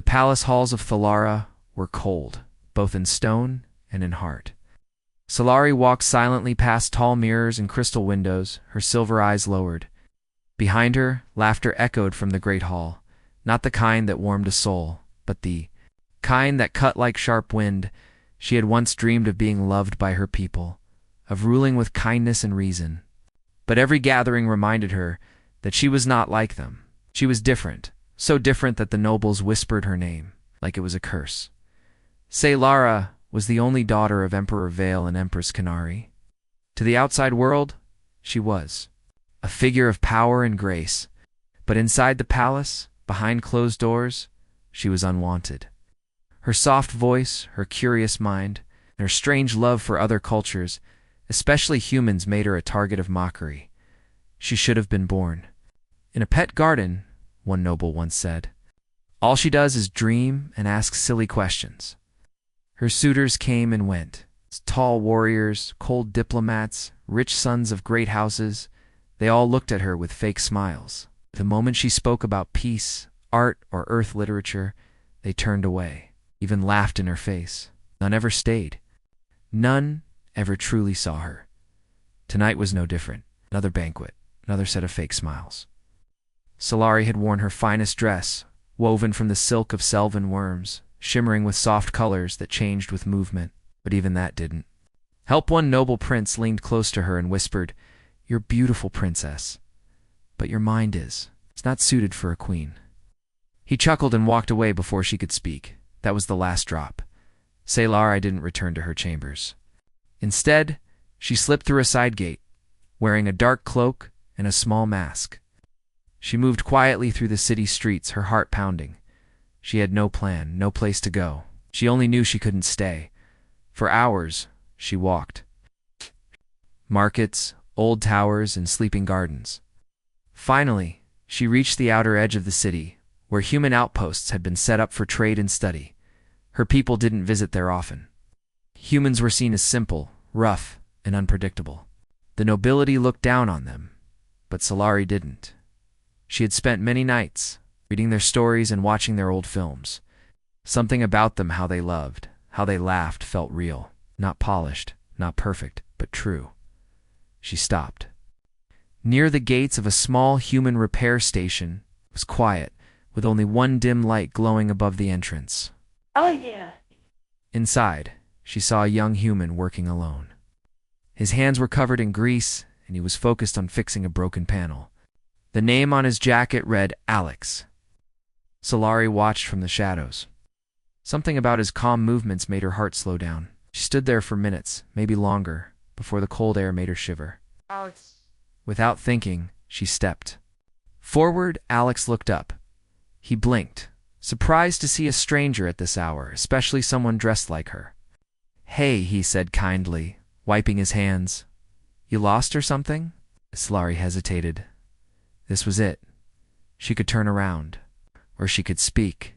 The palace halls of Thalara were cold, both in stone and in heart. Solari walked silently past tall mirrors and crystal windows, her silver eyes lowered. Behind her, laughter echoed from the great hall, not the kind that warmed a soul, but the kind that cut like sharp wind. She had once dreamed of being loved by her people, of ruling with kindness and reason. But every gathering reminded her that she was not like them. She was different, so different that the nobles whispered her name, like it was a curse. Lara was the only daughter of Emperor Vale and Empress Canary. To the outside world, she was a figure of power and grace, but inside the palace, behind closed doors, she was unwanted. Her soft voice, her curious mind, and her strange love for other cultures, especially humans, made her a target of mockery. She should have been born in a pet garden, one noble once said. All she does is dream and ask silly questions. Her suitors came and went. Tall warriors, cold diplomats, rich sons of great houses, they all looked at her with fake smiles. The moment she spoke about peace, art, or earth literature, they turned away, even laughed in her face. None ever stayed. None ever truly saw her. Tonight was no different. Another banquet, another set of fake smiles. Solari had worn her finest dress, woven from the silk of Selvan worms, shimmering with soft colors that changed with movement, but even that didn't help. One noble prince leaned close to her and whispered, "You're beautiful, princess, but your mind is. It's not suited for a queen." He chuckled and walked away before she could speak. That was the last drop. Lara didn't return to her chambers. Instead, she slipped through a side gate, wearing a dark cloak and a small mask. She moved quietly through the city streets, her heart pounding. She had no plan, no place to go. She only knew she couldn't stay. For hours, she walked. Markets, old towers, and sleeping gardens. Finally, she reached the outer edge of the city, where human outposts had been set up for trade and study. Her people didn't visit there often. Humans were seen as simple, rough, and unpredictable. The nobility looked down on them, but Solari didn't. She had spent many nights reading their stories and watching their old films. Something about them, how they loved, how they laughed, felt real. Not polished, not perfect, but true. She stopped. Near the gates of a small human repair station, it was quiet, with only one dim light glowing above the entrance. Oh yeah. Inside, she saw a young human working alone. His hands were covered in grease, and he was focused on fixing a broken panel. The name on his jacket read Alex. Solari watched from the shadows. Something about his calm movements made her heart slow down. She stood there for minutes, maybe longer, before the cold air made her shiver. Alex. Without thinking, she stepped forward. Alex looked up. He blinked, surprised to see a stranger at this hour, especially someone dressed like her. "Hey," he said kindly, wiping his hands. "You lost or something?" Solari hesitated. This was it. She could turn around, or she could speak.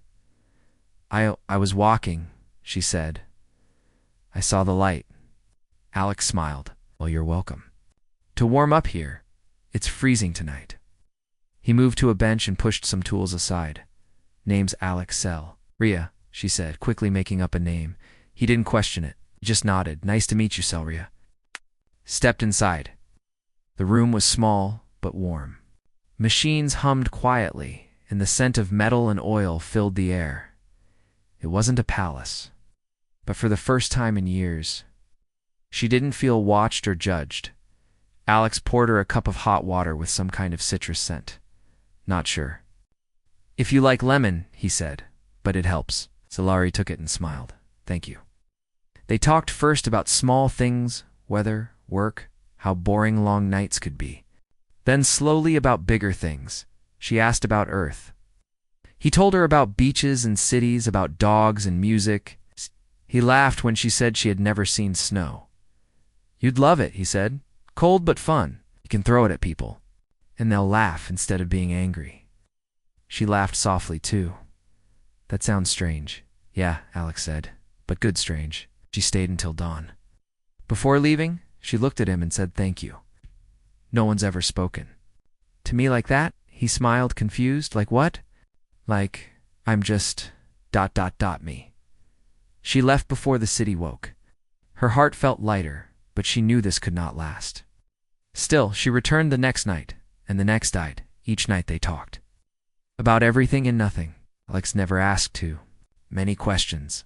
I was walking," she said. "I saw the light." Alex smiled. "Well, you're welcome. To warm up here, it's freezing tonight." He moved to a bench and pushed some tools aside. "Name's Alex Sell." "Ria," she said, quickly making up a name. He didn't question it. He just nodded. "Nice to meet you, Selria." Stepped inside. The room was small, but warm. Machines hummed quietly, and the scent of metal and oil filled the air. It wasn't a palace, but for the first time in years, she didn't feel watched or judged. Alex poured her a cup of hot water with some kind of citrus scent. "Not sure." "If you like lemon," he said, "but it helps." Solari took it and smiled. "Thank you." They talked first about small things, weather, work, how boring long nights could be. Then slowly about bigger things. She asked about Earth. He told her about beaches and cities, about dogs and music. He laughed when she said she had never seen snow. "You'd love it," he said. "Cold but fun. You can throw it at people, and they'll laugh instead of being angry." She laughed softly, too. "That sounds strange." "Yeah," Alex said, "but good strange." She stayed until dawn. Before leaving, she looked at him and said thank you. "No one's ever spoken to me like that?" He smiled, confused. "Like what?" "Like, I'm just Me. She left before the city woke. Her heart felt lighter, but she knew this could not last. Still, she returned the next night, and the next night. Each night they talked. About everything and nothing. Alex never asked too many questions.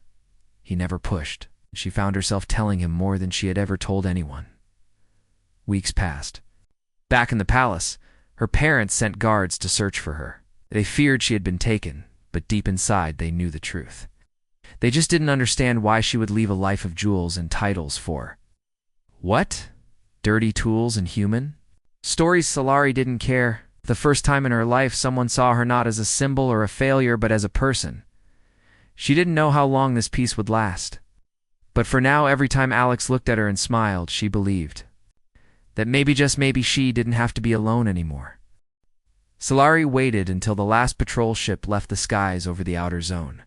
He never pushed. She found herself telling him more than she had ever told anyone. Weeks passed. Back in the palace, her parents sent guards to search for her. They feared she had been taken, but deep inside they knew the truth. They just didn't understand why she would leave a life of jewels and titles for what? Dirty tools and human? Stories. Scifi didn't care. The first time in her life someone saw her not as a symbol or a failure but as a person. She didn't know how long this peace would last. But for now, every time Alex looked at her and smiled, she believed that maybe, just maybe, she didn't have to be alone anymore. Scifi waited until the last patrol ship left the skies over the outer zone.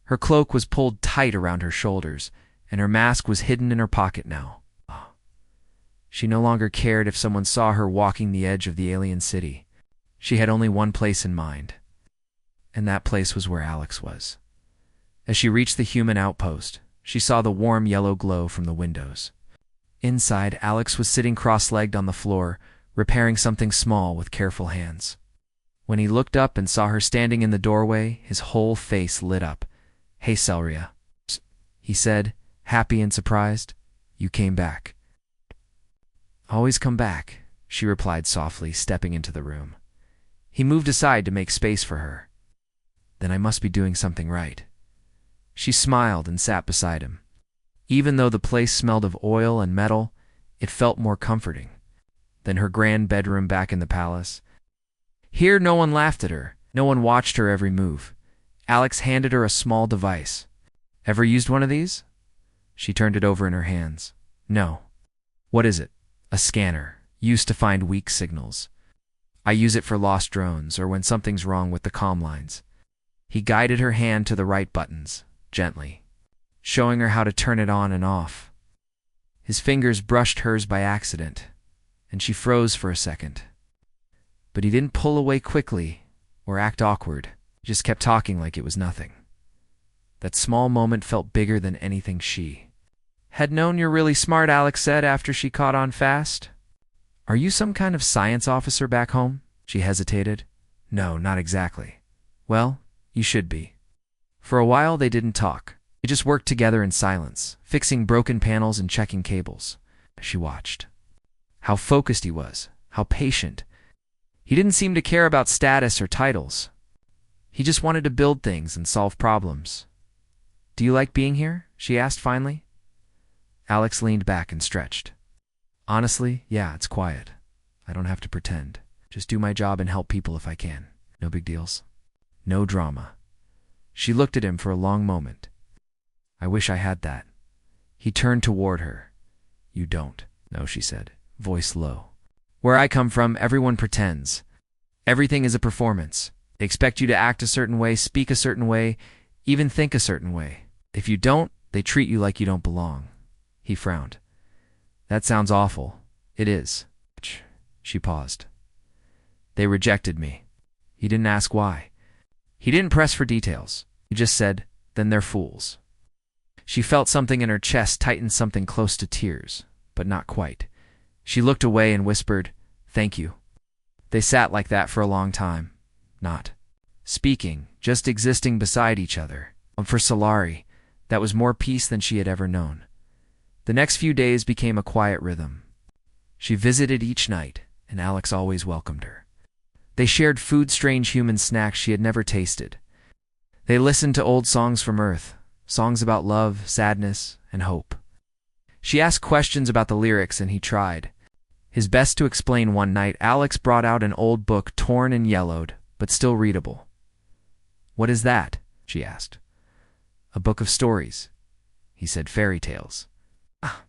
Her cloak was pulled tight around her shoulders, and her mask was hidden in her pocket now. She no longer cared if someone saw her walking the edge of the alien city. She had only one place in mind, and that place was where Alex was. As she reached the human outpost, she saw the warm yellow glow from the windows. Inside, Alex was sitting cross-legged on the floor, repairing something small with careful hands. When he looked up and saw her standing in the doorway, his whole face lit up. "Hey, Selria," he said, happy and surprised. "You came back." "Always come back," she replied softly, stepping into the room. He moved aside to make space for her. "Then I must be doing something right." She smiled and sat beside him. Even though the place smelled of oil and metal, it felt more comforting than her grand bedroom back in the palace. Here, no one laughed at her. No one watched her every move. Alex handed her a small device. "Ever used one of these?" She turned it over in her hands. "No." "What is it?" "A scanner, used to find weak signals. I use it for lost drones or when something's wrong with the comm lines." He guided her hand to the right buttons, gently, showing her how to turn it on and off. His fingers brushed hers by accident, and she froze for a second. But he didn't pull away quickly or act awkward. He just kept talking like it was nothing. That small moment felt bigger than anything she had known. "You're really smart," Alex said after she caught on fast. "Are you some kind of science officer back home?" She hesitated. "No, not exactly." "Well, you should be." For a while they didn't talk. They just worked together in silence, fixing broken panels and checking cables. She watched. How focused he was, how patient. He didn't seem to care about status or titles. He just wanted to build things and solve problems. "Do you like being here?" she asked finally. Alex leaned back and stretched. "Honestly, yeah, it's quiet. I don't have to pretend. Just do my job and help people if I can. No big deals. No drama." She looked at him for a long moment. "I wish I had that." He turned toward her. "You don't." "No," she said, voice low. "Where I come from, everyone pretends. Everything is a performance. They expect you to act a certain way, speak a certain way, even think a certain way. If you don't, they treat you like you don't belong." He frowned. "That sounds awful." "It is." She paused. "They rejected me." He didn't ask why. He didn't press for details. He just said, "Then they're fools." She felt something in her chest tighten, something close to tears, but not quite. She looked away and whispered, "Thank you." They sat like that for a long time, not speaking, just existing beside each other. For Scifi, that was more peace than she had ever known. The next few days became a quiet rhythm. She visited each night, and Alex always welcomed her. They shared food, strange human snacks she had never tasted. They listened to old songs from Earth, songs about love, sadness, and hope. She asked questions about the lyrics, and he tried his best to explain. One night, Alex brought out an old book, torn and yellowed, but still readable. "What is that?" she asked. "A book of stories," he said. "Fairy tales." "Ah,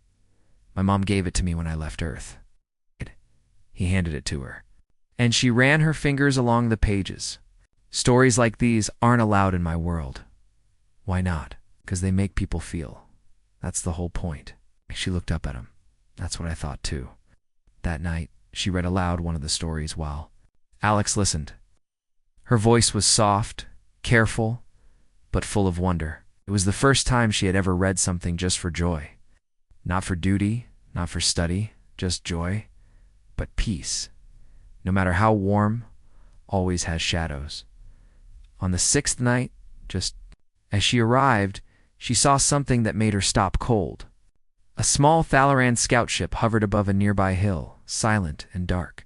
my mom gave it to me when I left Earth." He handed it to her, and she ran her fingers along the pages. "Stories like these aren't allowed in my world." "Why not?" "Because they make people feel. That's the whole point." She looked up at him. "That's what I thought too." That night, she read aloud one of the stories while Alex listened. Her voice was soft, careful, but full of wonder. It was the first time she had ever read something just for joy. Not for duty, not for study, just joy, but peace. No matter how warm, always has shadows. On the 6th night, just as she arrived, she saw something that made her stop cold. A small Thalaran scout ship hovered above a nearby hill, silent and dark.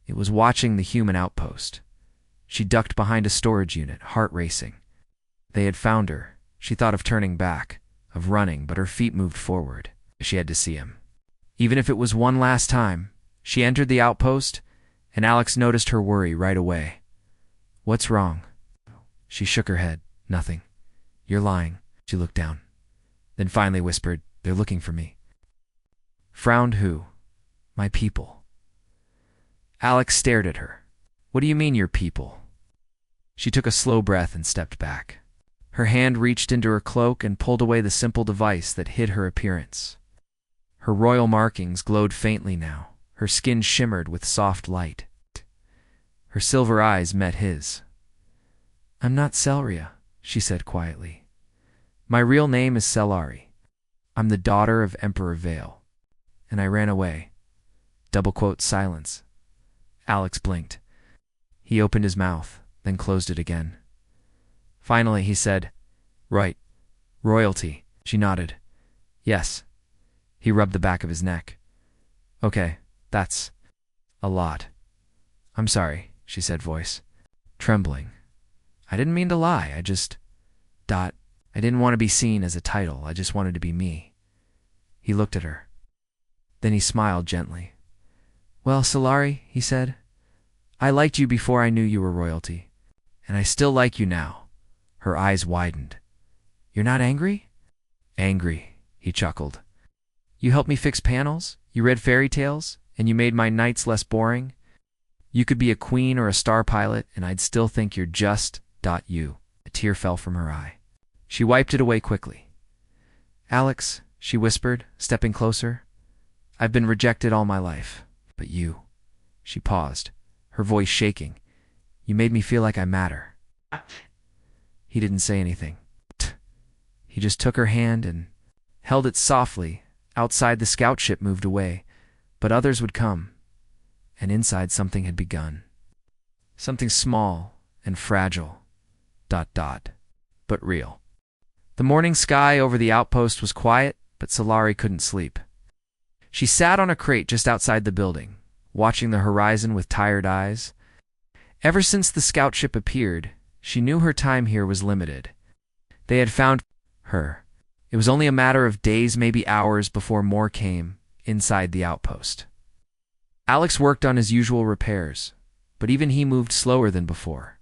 It was watching the human outpost. She ducked behind a storage unit, heart racing. They had found her. She thought of turning back, of running, but her feet moved forward. She had to see him. Even if it was one last time, she entered the outpost, and Alex noticed her worry right away. "What's wrong?" She shook her head. "Nothing." "You're lying." She looked down. Then finally whispered, "They're looking for me." Frowned. "Who?" "My people." Alex stared at her. "What do you mean, your people?" She took a slow breath and stepped back. Her hand reached into her cloak and pulled away the simple device that hid her appearance. Her royal markings glowed faintly now. Her skin shimmered with soft light. Her silver eyes met his. "I'm not Selria," she said quietly. "My real name is Selari. I'm the daughter of Emperor Vale. And I ran away." Silence. Alex blinked. He opened his mouth, then closed it again. Finally, he said, "Right. Royalty." She nodded. "Yes." He rubbed the back of his neck. "Okay, that's a lot." "I'm sorry," she said, voice trembling. "I didn't mean to lie. I just... I didn't want to be seen as a title. I just wanted to be me." He looked at her. Then he smiled gently. "Well, Solari," he said, "I liked you before I knew you were royalty. And I still like you now." Her eyes widened. "You're not angry?" "Angry," he chuckled. "You helped me fix panels, you read fairy tales, and you made my nights less boring. You could be a queen or a star pilot, and I'd still think you're just... you." A tear fell from her eye. She wiped it away quickly. "Alex," she whispered, stepping closer, "I've been rejected all my life. But you..." She paused, her voice shaking. "You made me feel like I matter." He didn't say anything. He just took her hand and held it softly. Outside, the scout ship moved away, but others would come. And inside, something had begun. Something small and fragile. But real. The morning sky over the outpost was quiet, but Solari couldn't sleep. She sat on a crate just outside the building, watching the horizon with tired eyes. Ever since the scout ship appeared, she knew her time here was limited. They had found her. It was only a matter of days, maybe hours, before more came inside the outpost. Alex worked on his usual repairs, but even he moved slower than before.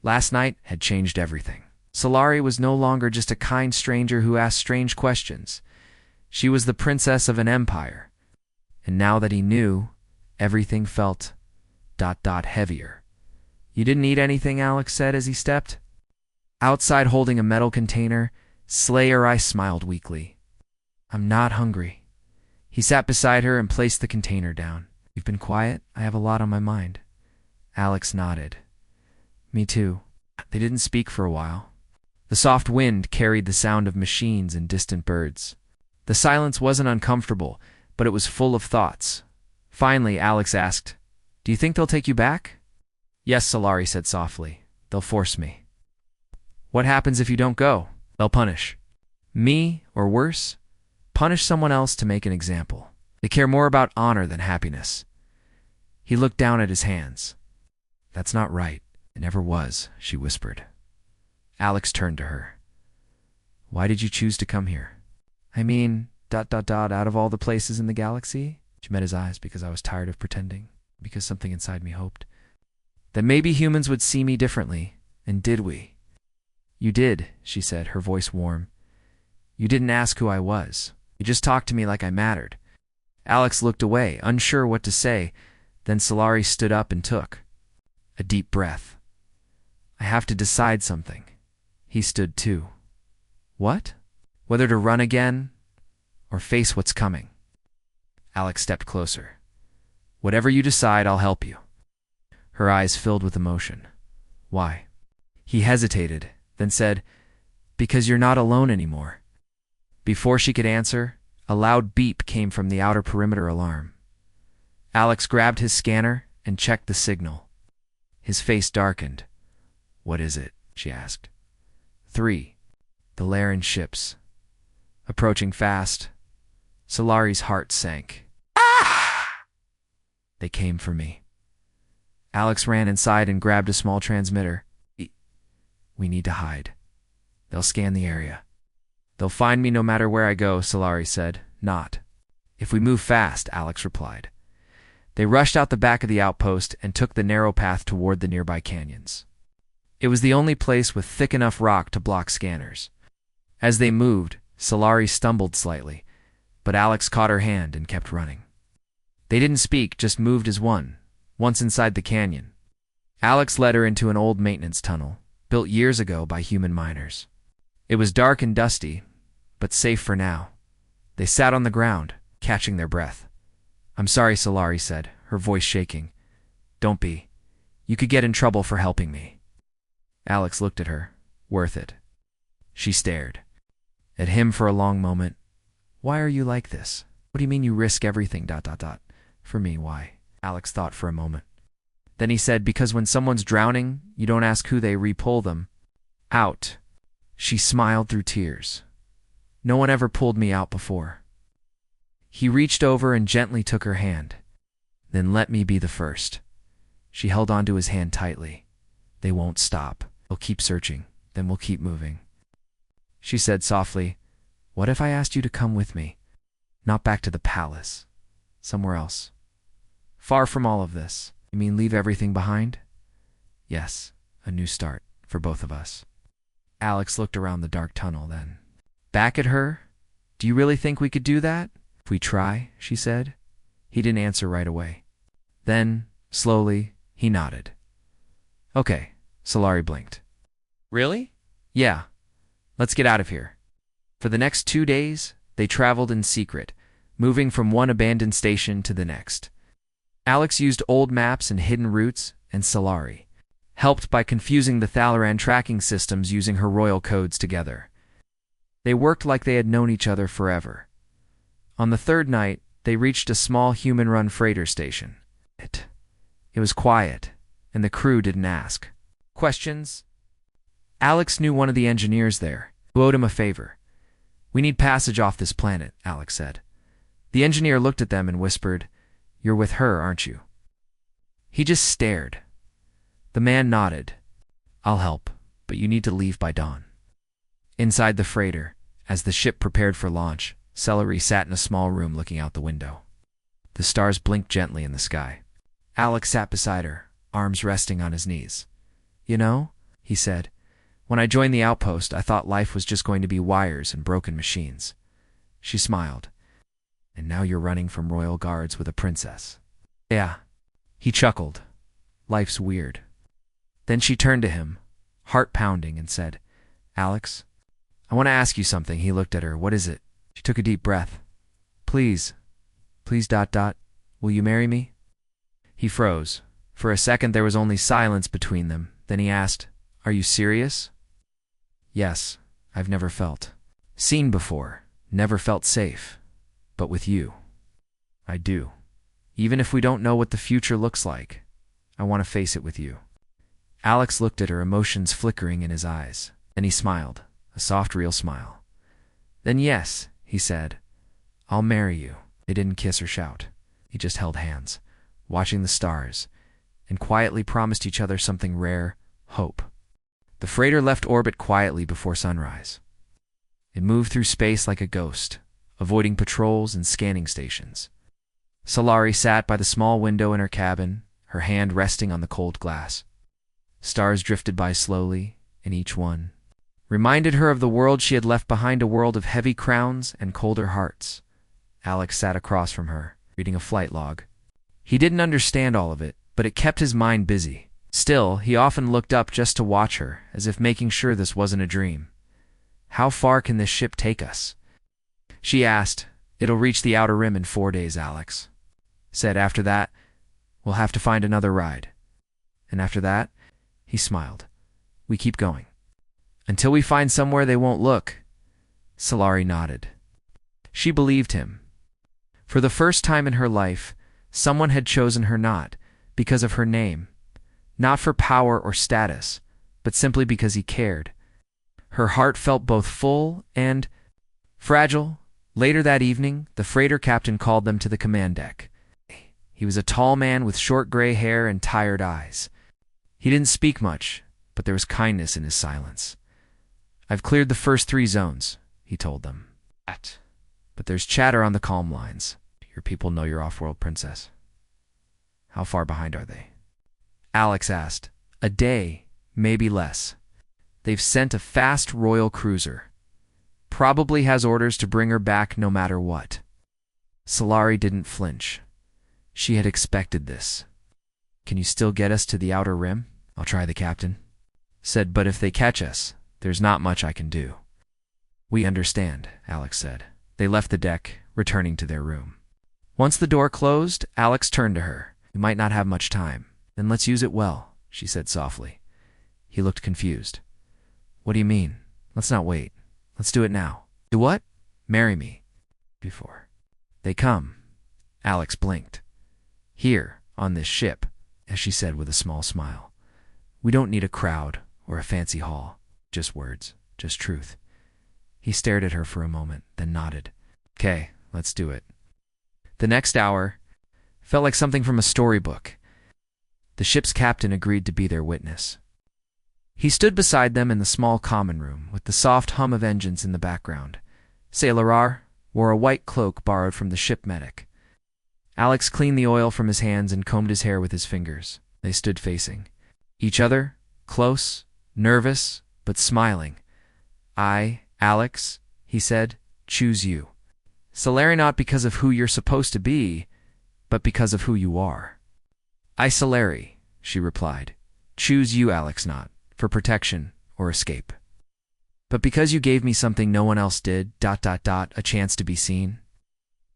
Last night had changed everything. Solari was no longer just a kind stranger who asked strange questions. She was the princess of an empire. And now that he knew, everything felt... heavier. "You didn't eat anything?" Alex said as he stepped. Outside, holding a metal container, Slayer smiled weakly. "I'm not hungry." He sat beside her and placed the container down. "You've been quiet? I have a lot on my mind." Alex nodded. "Me too." They didn't speak for a while. The soft wind carried the sound of machines and distant birds. The silence wasn't uncomfortable, but it was full of thoughts. Finally, Alex asked, "Do you think they'll take you back?" "Yes," Solari said softly. "They'll force me." "What happens if you don't go?" "They'll punish. Me, or worse, punish someone else to make an example. They care more about honor than happiness." He looked down at his hands. "That's not right. It never was," she whispered. Alex turned to her. "Why did you choose to come here?" "I mean, out of all the places in the galaxy?" She met his eyes. "Because I was tired of pretending. Because something inside me hoped that maybe humans would see me differently. And did we?" "You did," she said, her voice warm. "You didn't ask who I was. You just talked to me like I mattered." Alex looked away, unsure what to say. Then Solari stood up and took a deep breath. "I have to decide something." He stood too. "What?" "Whether to run again or face what's coming." Alex stepped closer. "Whatever you decide, I'll help you." Her eyes filled with emotion. "Why?" He hesitated, then said, Because you're not alone anymore. Before she could answer, a loud beep came from the outer perimeter alarm. Alex grabbed his scanner and checked the signal. His face darkened. What is it? She asked. 3. The Laren ships. Approaching fast. Solari's heart sank. Ah! They came for me. Alex ran inside and grabbed a small transmitter. We need to hide. They'll scan the area. They'll find me no matter where I go, Solari said. Not. If we move fast, Alex replied. They rushed out the back of the outpost and took the narrow path toward the nearby canyons. It was the only place with thick enough rock to block scanners. As they moved, Solari stumbled slightly, but Alex caught her hand and kept running. They didn't speak, just moved as one, once inside the canyon. Alex led her into an old maintenance tunnel, built years ago by human miners. It was dark and dusty, but safe for now. They sat on the ground, catching their breath. I'm sorry, Solari said, her voice shaking. Don't be. You could get in trouble for helping me. Alex looked at her. Worth it. She stared at him for a long moment. Why are you like this? What do you mean you risk everything, ... For me, why? Alex thought for a moment. Then he said, because when someone's drowning, you don't ask who they re-pull them out. She smiled through tears. No one ever pulled me out before. He reached over and gently took her hand. Then let me be the first. She held onto his hand tightly. They won't stop. They'll keep searching. Then we'll keep moving. She said softly, what if I asked you to come with me? Not back to the palace. Somewhere else. Far from all of this. You mean leave everything behind? Yes, a new start for both of us. Alex looked around the dark tunnel then. Back at her? Do you really think we could do that? If we try, she said. He didn't answer right away. Then, slowly, he nodded. Okay, Solari blinked. Really? Yeah. Let's get out of here. For the next 2 days, they traveled in secret, moving from one abandoned station to the next. Alex used old maps and hidden routes, and Solari helped by confusing the Thalaran tracking systems using her royal codes together. They worked like they had known each other forever. On the 3rd night, they reached a small human-run freighter station. It was quiet, and the crew didn't ask questions. Alex knew one of the engineers there, who owed him a favor. We need passage off this planet, Alex said. The engineer looked at them and whispered, You're with her, aren't you? He just stared. The man nodded. I'll help, but you need to leave by dawn. Inside the freighter, as the ship prepared for launch, Celery sat in a small room looking out the window. The stars blinked gently in the sky. Alex sat beside her, arms resting on his knees. You know, he said, when I joined the outpost, I thought life was just going to be wires and broken machines. She smiled. And now you're running from royal guards with a princess. Yeah. He chuckled. Life's weird. Then she turned to him, heart pounding, and said, Alex, I want to ask you something. He looked at her. What is it? She took a deep breath. Please. Please ... Will you marry me? He froze. For a second there was only silence between them. Then he asked, Are you serious? Yes, I've never felt seen before, never felt safe. But with you, I do. Even if we don't know what the future looks like, I want to face it with you. Alex looked at her, emotions flickering in his eyes. Then he smiled, a soft, real smile. Then yes, he said, I'll marry you. They didn't kiss or shout. He just held hands, watching the stars, and quietly promised each other something rare, hope. The freighter left orbit quietly before sunrise. It moved through space like a ghost, avoiding patrols and scanning stations. Solari sat by the small window in her cabin, her hand resting on the cold glass. Stars drifted by slowly, and each one reminded her of the world she had left behind, a world of heavy crowns and colder hearts. Alex sat across from her, reading a flight log. He didn't understand all of it, but it kept his mind busy. Still, he often looked up just to watch her, as if making sure this wasn't a dream. How far can this ship take us? She asked. It'll reach the outer rim in 4 days, Alex said. After that, we'll have to find another ride. And after that, he smiled. We keep going. Until we find somewhere they won't look. Solari nodded. She believed him. For the first time in her life, someone had chosen her not because of her name, not for power or status, but simply because he cared. Her heart felt both full and fragile. Later that evening, the freighter captain called them to the command deck. He was a tall man with short gray hair and tired eyes. He didn't speak much, but there was kindness in his silence. "I've cleared the first 3 zones," he told them. "But there's chatter on the calm lines. Your people know your off-world princess." "How far behind are they?" Alex asked. "A day, maybe less. They've sent a fast royal cruiser. Probably has orders to bring her back no matter what." Solari didn't flinch. She had expected this. "Can you still get us to the outer rim?" "I'll try," the captain said, "but if they catch us, there's not much I can do." "We understand," Alex said. They left the deck, returning to their room. Once the door closed, Alex turned to her. "You might not have much time. Then let's use it well," she said softly. He looked confused. "What do you mean? Let's not wait. Let's do it now." "Do what?" "Marry me. Before they come." Alex blinked. "Here, on this ship," as she said with a small smile. "We don't need a crowd or a fancy hall. Just words, just truth." He stared at her for a moment, then nodded. "Okay, let's do it." The next hour felt like something from a storybook. The ship's captain agreed to be their witness. He stood beside them in the small common room, with the soft hum of engines in the background. Sailorar wore a white cloak borrowed from the ship medic. Alex cleaned the oil from his hands and combed his hair with his fingers. They stood facing each other, close, nervous, but smiling. "I, Alex," he said, "choose you. Solari not because of who you're supposed to be, but because of who you are." "I, Solari," she replied, "choose you, Alex, not for protection or escape, but because you gave me something no one else did, a chance to be seen."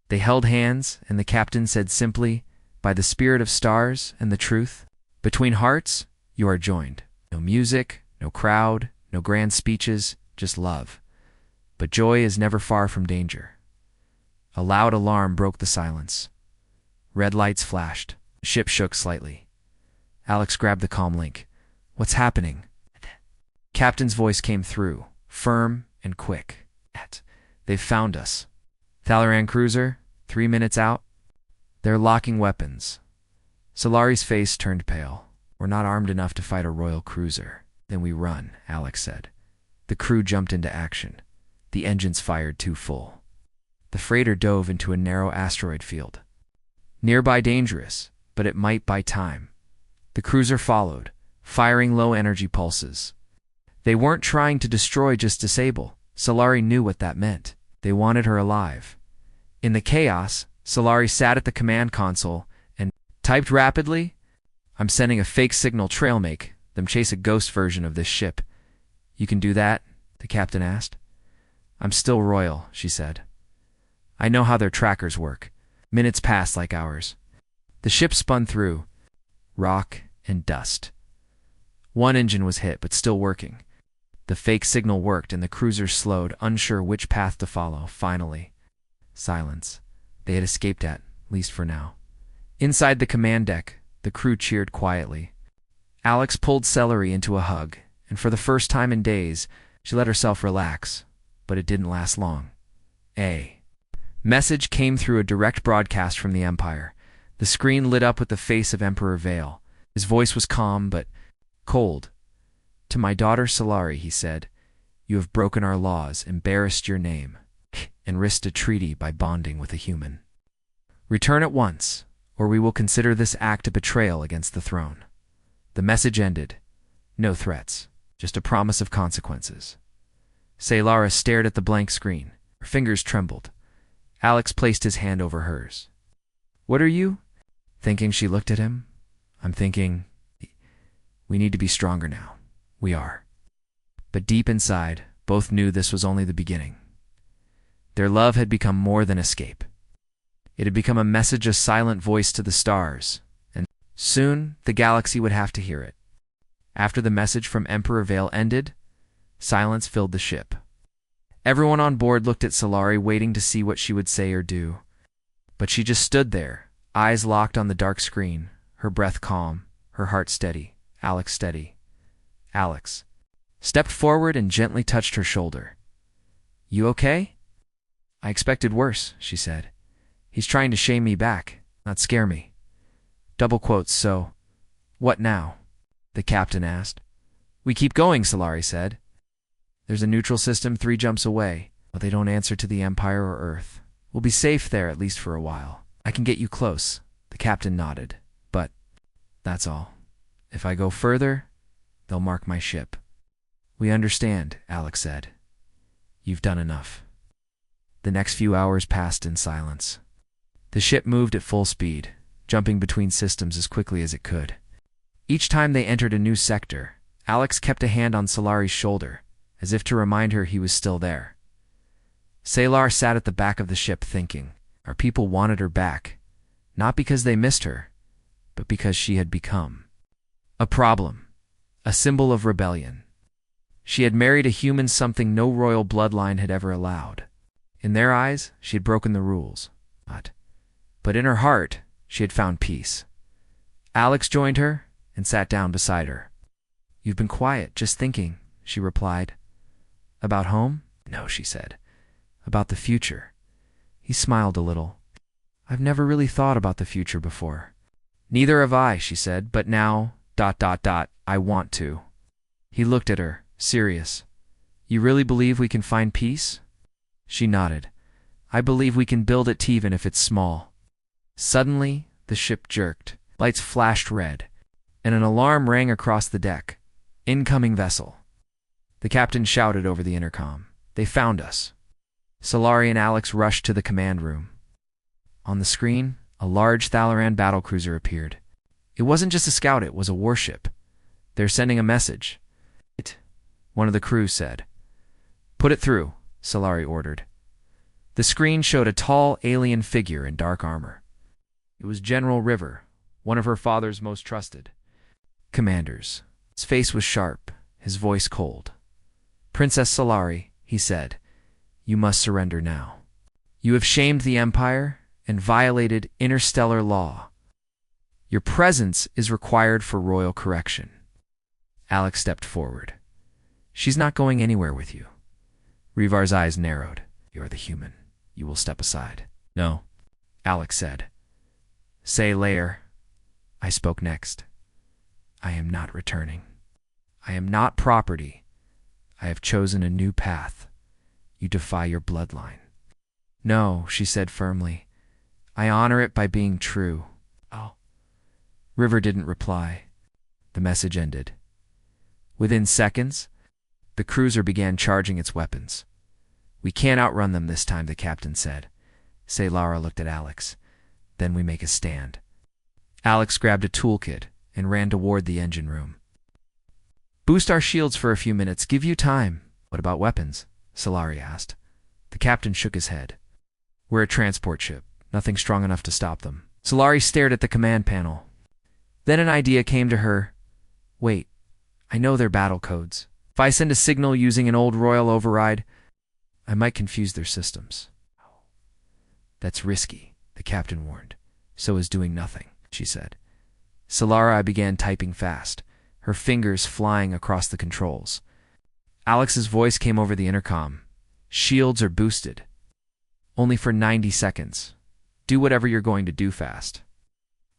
They held hands, and the captain said simply, "By the spirit of stars and the truth, between hearts, you are joined. No music, no crowd, no grand speeches, just love. But joy is never far from danger." A loud alarm broke the silence. Red lights flashed. The ship shook slightly. Alex grabbed the comm link. "What's happening?" Captain's voice came through, firm and quick. "They've found us. Thalaran cruiser, 3 minutes out. They're locking weapons." Solari's face turned pale. "We're not armed enough to fight a royal cruiser." "Then we run," Alex said. The crew jumped into action. The engines fired 2 full. The freighter dove into a narrow asteroid field. Nearby dangerous, but it might buy time. The cruiser followed, firing low-energy pulses. They weren't trying to destroy, just disable. Solari knew what that meant. They wanted her alive. In the chaos, Solari sat at the command console and typed rapidly, "I'm sending a fake signal trail, make them chase a ghost version of this ship." "You can do that?" the captain asked. "I'm still royal," she said. "I know how their trackers work." Minutes passed like hours. The ship spun through rock and dust. One engine was hit, but still working. The fake signal worked, and the cruiser slowed, unsure which path to follow. Finally, silence. They had escaped at least for now. Inside the command deck, the crew cheered quietly. Alex pulled Celery into a hug, and for the first time in days, she let herself relax, but it didn't last long. A message came through a direct broadcast from the Empire. The screen lit up with the face of Emperor Vale. His voice was calm, but cold. "To my daughter Solari," he said, "you have broken our laws, embarrassed your name, and risked a treaty by bonding with a human. Return at once, or we will consider this act a betrayal against the throne." The message ended. No threats, just a promise of consequences. Saylara stared at the blank screen. Her fingers trembled. Alex placed his hand over hers. "What are you thinking?" She looked at him. "I'm thinking, we need to be stronger now. We are." But deep inside, both knew this was only the beginning. Their love had become more than escape. It had become a message, a silent voice to the stars, and soon the galaxy would have to hear it. After the message from Emperor Vale ended, Silence filled the ship. Everyone on board looked at Solari, waiting to see what she would say or do. But she just stood there, eyes locked on the dark screen, her breath calm, her heart steady. Alex steady. Alex stepped forward and gently touched her shoulder. "You okay?" "I expected worse," she said. "He's trying to shame me back, not scare me." Double quotes, so, "What now?" the captain asked. "We keep going," Solari said. "There's a neutral system 3 jumps away, but they don't answer to the Empire or Earth. We'll be safe there at least for a while. I can get you close." The captain nodded. "But that's all. If I go further, they'll mark my ship." "We understand," Alex said. "You've done enough." The next few hours passed in silence. The ship moved at full speed, jumping between systems as quickly as it could. Each time they entered a new sector, Alex kept a hand on Solari's shoulder, as if to remind her he was still there. Salar sat at the back of the ship thinking. Our people wanted her back, not because they missed her, but because she had become a problem, a symbol of rebellion. She had married a human, something no royal bloodline had ever allowed. In their eyes, she had broken the rules. But in her heart, she had found peace. Alex joined her and sat down beside her. "You've been quiet, just thinking," she replied. "About home?" "No," she said. "About the future." He smiled a little. "I've never really thought about the future before." "Neither have I," she said, "but now, I want to." He looked at her, serious. "You really believe we can find peace?" She nodded. "I believe we can build it even if it's small." Suddenly, the ship jerked. Lights flashed red, and an alarm rang across the deck. "Incoming vessel." The captain shouted over the intercom. "They found us." Solari and Alex rushed to the command room. On the screen, a large Thalaran battlecruiser appeared. It wasn't just a scout, it was a warship. "They're sending a message," one of the crew said. "Put it through," Solari ordered. The screen showed a tall alien figure in dark armor. It was General River, one of her father's most trusted commanders. His face was sharp, his voice cold. "Princess Solari," he said, "you must surrender now. You have shamed the Empire and violated interstellar law. Your presence is required for royal correction." Alex stepped forward. "She's not going anywhere with you." Rivar's eyes narrowed. "You're the human. You will step aside." "No," Alex said. "Say layer." I spoke next. "I am not returning. I am not property. I have chosen a new path. You defy your bloodline." "No," she said firmly. "I honor it by being true." "Oh." River didn't reply. The message ended. Within seconds, the cruiser began charging its weapons. "We can't outrun them this time," the captain said. Lara looked at Alex. "Then we make a stand." Alex grabbed a toolkit and ran toward the engine room. "Boost our shields for a few minutes, give you time." "What about weapons?" Solari asked. The captain shook his head. "We're a transport ship, nothing strong enough to stop them." Solari stared at the command panel. Then an idea came to her. "Wait, I know their battle codes. If I send a signal using an old royal override, I might confuse their systems." "That's risky," the captain warned. "So is doing nothing," she said. Solara began typing fast, her fingers flying across the controls. Alex's voice came over the intercom. "Shields are boosted. Only for 90 seconds. Do whatever you're going to do fast."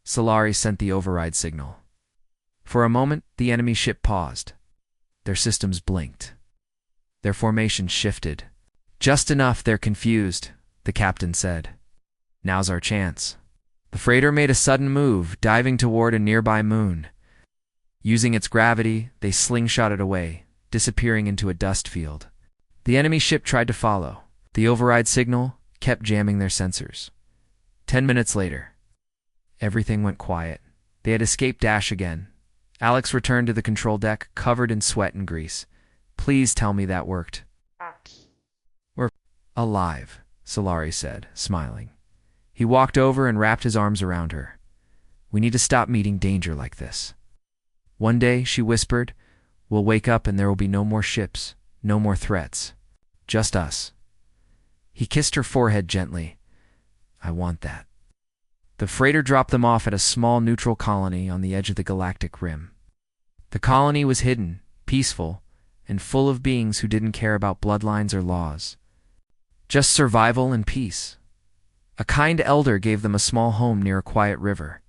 Solari sent the override signal. For a moment, the enemy ship paused. Their systems blinked. Their formation shifted. "Just enough they're confused," the captain said. "Now's our chance." The freighter made a sudden move, diving toward a nearby moon. Using its gravity, they slingshotted away, disappearing into a dust field. The enemy ship tried to follow. The override signal kept jamming their sensors. 10 minutes later, everything went quiet. They had escaped Dash again. Alex returned to the control deck, covered in sweat and grease. "Please tell me that worked." "We're alive," Solari said, smiling. He walked over and wrapped his arms around her. "We need to stop meeting danger like this. One day," she whispered, "we'll wake up and there will be no more ships, No more threats. Just us. He kissed her forehead gently. I want that. The freighter dropped them off at a small neutral colony on the edge of the galactic rim. The colony was hidden, peaceful, and full of beings who didn't care about bloodlines or laws. Just survival and peace. A kind elder gave them a small home near a quiet river.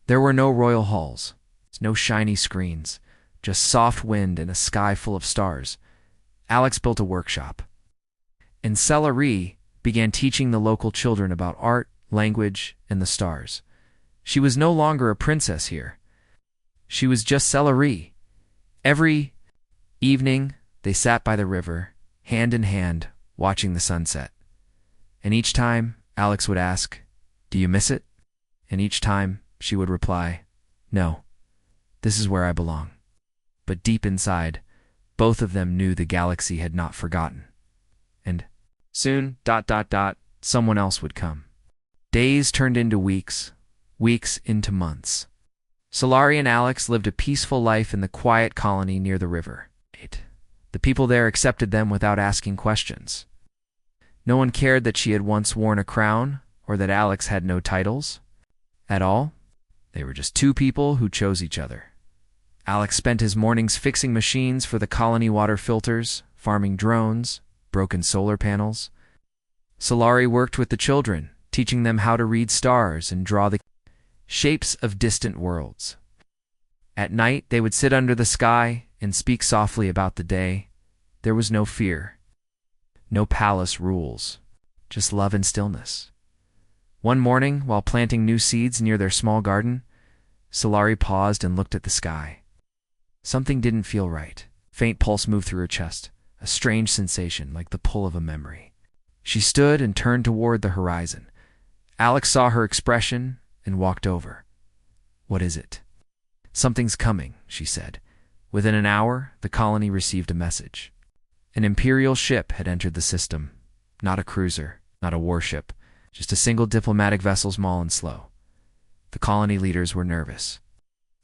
There were no royal halls, no shiny screens, just soft wind and a sky full of stars. Alex built a workshop. And Celery began teaching the local children about art, language, and the stars. She was no longer a princess here. She was just Celery. Every evening, they sat by the river, hand in hand, watching the sunset. And each time, Alex would ask, "Do you miss it?" And each time, she would reply, "No, this is where I belong." But deep inside, both of them knew the galaxy had not forgotten. And soon, someone else would come. Days turned into weeks, weeks into months. Solari and Alex lived a peaceful life in the quiet colony near the river. The people there accepted them without asking questions. No one cared that she had once worn a crown or that Alex had no titles. At all, they were just two people who chose each other. Alex spent his mornings fixing machines for the colony water filters, farming drones, broken solar panels. Solari worked with the children, teaching them how to read stars and draw the shapes of distant worlds. At night, they would sit under the sky and speak softly about the day. There was no fear. No palace rules, just love and stillness. One morning, while planting new seeds near their small garden, Solari paused and looked at the sky. Something didn't feel right. Faint pulse moved through her chest, a strange sensation like the pull of a memory. She stood and turned toward the horizon. Alex saw her expression and walked over. "What is it?" "Something's coming," she said. Within an hour, the colony received a message. An Imperial ship had entered the system. Not a cruiser, not a warship, just a single diplomatic vessel, small and slow. The colony leaders were nervous.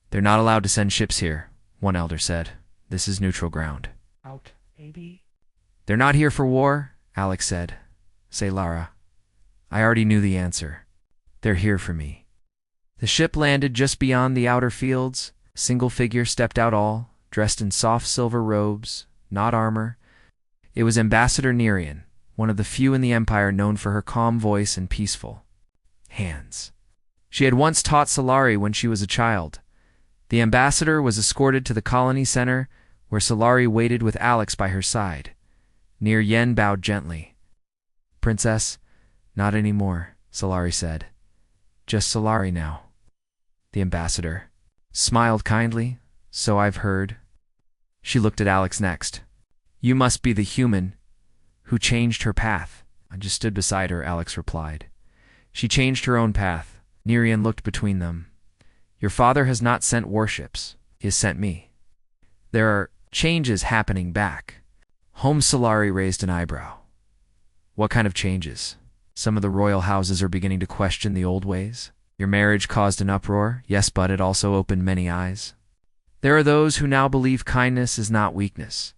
"They're not allowed to send ships here," one elder said. "This is neutral ground." Out, baby. "They're not here for war," Alex said. "Say, Lara, I already knew the answer. They're here for me." The ship landed just beyond the outer fields. A single figure stepped out, all dressed in soft silver robes, not armor. It was Ambassador Nerian, one of the few in the Empire known for her calm voice and peaceful hands. She had once taught Solari when she was a child. The ambassador was escorted to the colony center, where Solari waited with Alex by her side. Nerian bowed gently. "Princess, not anymore," Solari said. "Just Solari now." The ambassador smiled kindly. "So I've heard." She looked at Alex next. "You must be the human who changed her path." "I just stood beside her," Alex replied. "She changed her own path." Nerian looked between them. "Your father has not sent warships. He has sent me. There are changes happening back." Home Solari raised an eyebrow. "What kind of changes?" "Some of the royal houses are beginning to question the old ways. Your marriage caused an uproar, yes, but it also opened many eyes. There are those who now believe kindness is not weakness.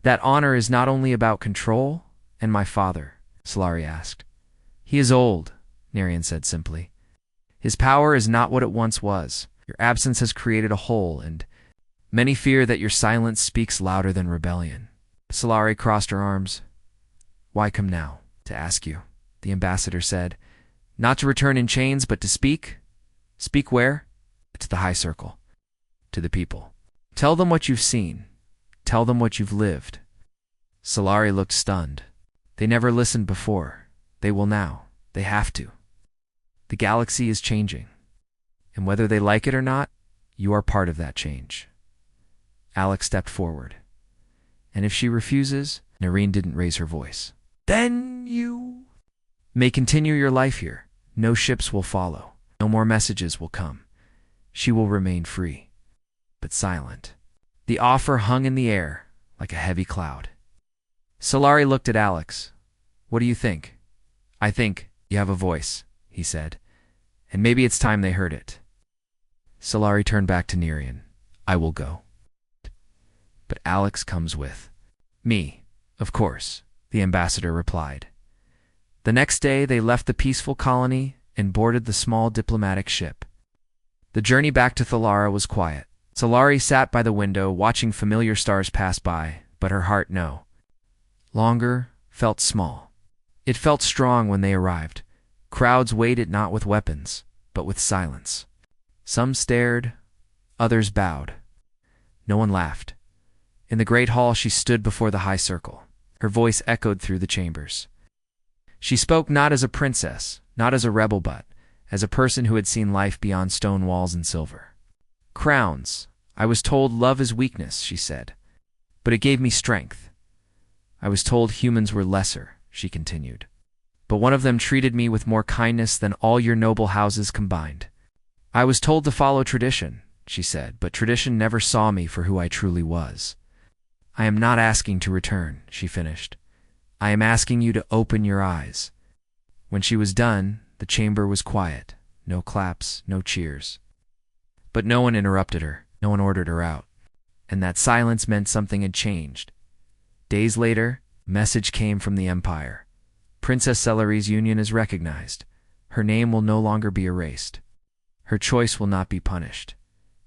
That honor is not only about control." "And my father?" Solari asked. "He is old," Nerian said simply. "His power is not what it once was. Your absence has created a hole, and many fear that your silence speaks louder than rebellion." Solari crossed her arms. "Why come now?" "To ask you," the ambassador said. "Not to return in chains, but to speak." "Speak where?" "To the High Circle. To the people. Tell them what you've seen. Tell them what you've lived." Solari looked stunned. "They never listened before. They will now. They have to. The galaxy is changing. And whether they like it or not, you are part of that change." Alex stepped forward. "And if she refuses?" Nerian didn't raise her voice. "Then you may continue your life here. No ships will follow. No more messages will come. She will remain free, but silent." The offer hung in the air like a heavy cloud. Solari looked at Alex. "What do you think?" "I think you have a voice," he said, "and maybe it's time they heard it." Solari turned back to Nerian. "I will go. But Alex comes with." Me, of course, the ambassador replied. The next day they left the peaceful colony and boarded the small diplomatic ship. The journey back to Thalara was quiet. Solari sat by the window watching familiar stars pass by, but her heart no longer felt small. It felt strong when they arrived. Crowds waited not with weapons, but with silence. Some stared, others bowed. No one laughed. In the great hall she stood before the high circle. Her voice echoed through the chambers. She spoke not as a princess, not as a rebel, but as a person who had seen life beyond stone walls and silver. Crowns. I was told love is weakness, she said, but it gave me strength. I was told humans were lesser, she continued, but one of them treated me with more kindness than all your noble houses combined. I was told to follow tradition, she said, but tradition never saw me for who I truly was. I am not asking to return, she finished. I am asking you to open your eyes. When she was done, the chamber was quiet. No claps, no cheers. But no one interrupted her. No one ordered her out. And that silence meant something had changed. Days later, a message came from the Empire. Princess Celery's union is recognized. Her name will no longer be erased. Her choice will not be punished.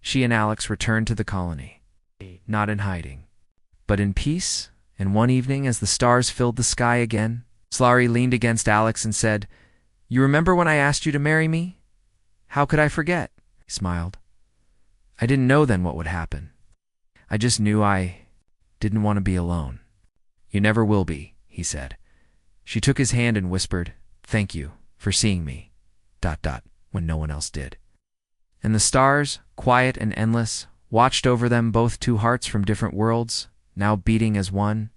She and Alex returned to the colony, not in hiding, but in peace. And one evening, as the stars filled the sky again, Solari leaned against Alex and said, "You remember when I asked you to marry me? How could I forget?" He smiled. "I didn't know then what would happen. I just knew I didn't want to be alone." "You never will be," he said. She took his hand and whispered, "Thank you for seeing me, ... when no one else did." And the stars, quiet and endless, watched over them, both two hearts from different worlds, now beating as one.